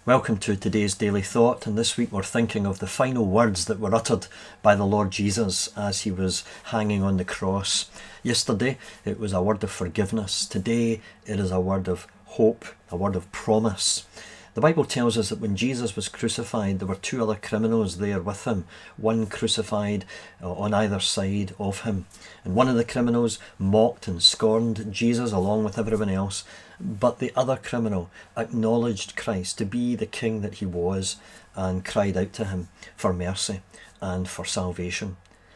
Welcome to today's Daily Thought, and this week we're thinking of the final words that were uttered by the Lord Jesus as he was hanging on the cross. Yesterday it was a word of forgiveness. Today it is a word of hope, a word of promise. The Bible tells us that when Jesus was crucified, there were two other criminals there with him, one crucified on either side of him. And one of the criminals mocked and scorned Jesus along with everyone else, but the other criminal acknowledged Christ to be the King that he was and cried out to him for mercy and for salvation.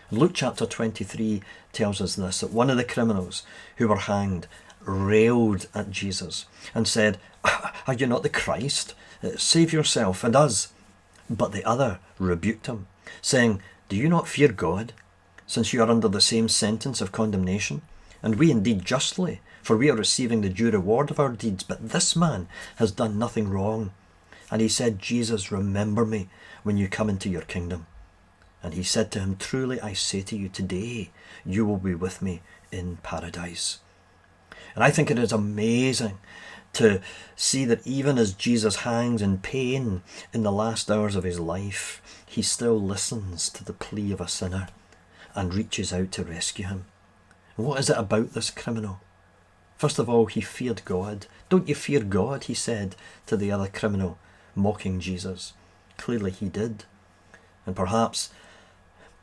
Luke chapter 23 tells us this, that one of the criminals who were hanged railed at Jesus and said, "Are you not the Christ? Save yourself and us." But the other rebuked him, saying, "Do you not fear God, since you are under the same sentence of condemnation? And we indeed justly, for we are receiving the due reward of our deeds, but this man has done nothing wrong." And he said, "Jesus, remember me when you come into your kingdom." And he said to him, "Truly I say to you, today you will be with me in paradise." And I think it is amazing to see that even as Jesus hangs in pain in the last hours of his life, he still listens to the plea of a sinner and reaches out to rescue him. And what is it about this criminal? First of all, he feared God. "Don't you fear God?" he said to the other criminal, mocking Jesus. Clearly he did. And perhaps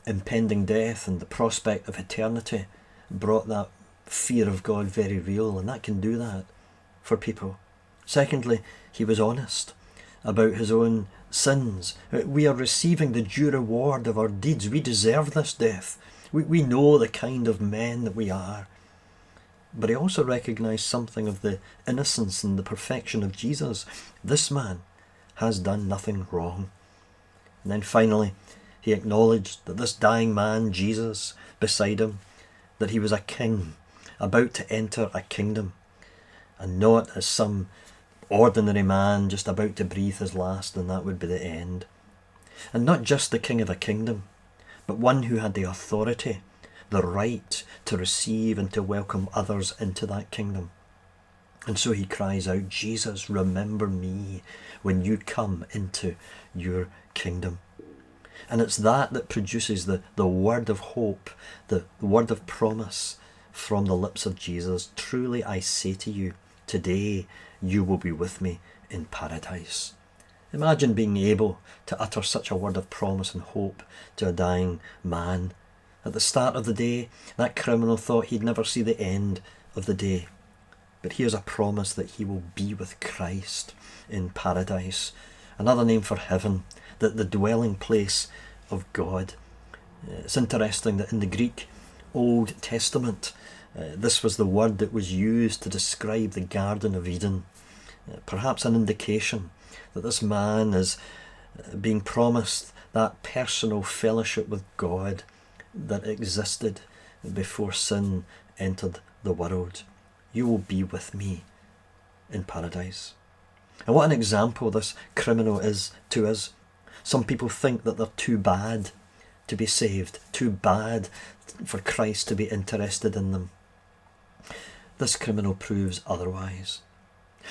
impending death and the prospect of eternity brought that fear of God very real, and that can do that for people. Secondly, he was honest about his own sins. We are receiving the due reward of our deeds. We deserve this death. We know the kind of men that we are. But he also recognised something of the innocence and the perfection of Jesus. This man has done nothing wrong. And then finally, he acknowledged that this dying man, Jesus, beside him, that he was a king, about to enter a kingdom, and not as some ordinary man just about to breathe his last, and that would be the end. And not just the king of a kingdom, but one who had the authority, the right to receive and to welcome others into that kingdom. And so he cries out, "Jesus, remember me when you come into your kingdom." And it's that produces the word of hope, the word of promise from the lips of Jesus. "Truly I say to you, today you will be with me in paradise." Imagine being able to utter such a word of promise and hope to a dying man. At the start of the day, that criminal thought he'd never see the end of the day. But here's a promise that he will be with Christ in paradise. Another name for heaven, the dwelling place of God. It's interesting that in the Greek Old Testament, this was the word that was used to describe the Garden of Eden. Perhaps an indication that this man is being promised that personal fellowship with God that existed before sin entered the world. "You will be with me in paradise." And what an example this criminal is to us. Some people think that they're too bad to be saved, too bad for Christ to be interested in them. This criminal proves otherwise.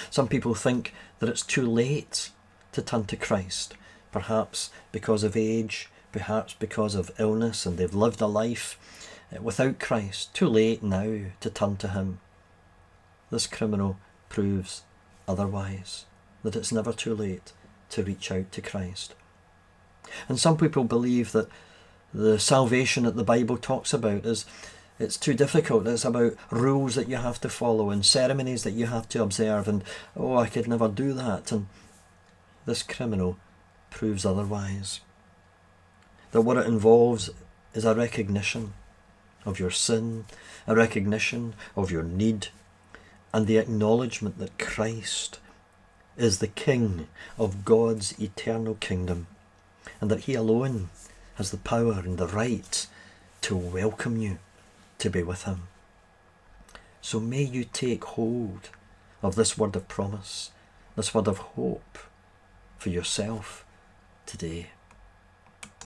Some people think that it's too late to turn to Christ, perhaps because of age, perhaps because of illness, and they've lived a life without Christ. Too late now to turn to him. This criminal proves otherwise, that it's never too late to reach out to Christ. And some people believe that the salvation that the Bible talks about it's too difficult. It's about rules that you have to follow and ceremonies that you have to observe, and I could never do that. And this criminal proves otherwise. That what it involves is a recognition of your sin, a recognition of your need, and the acknowledgement that Christ is the King of God's eternal kingdom, and that he alone has the power and the right to welcome you to be with him. So may you take hold of this word of promise, this word of hope for yourself today.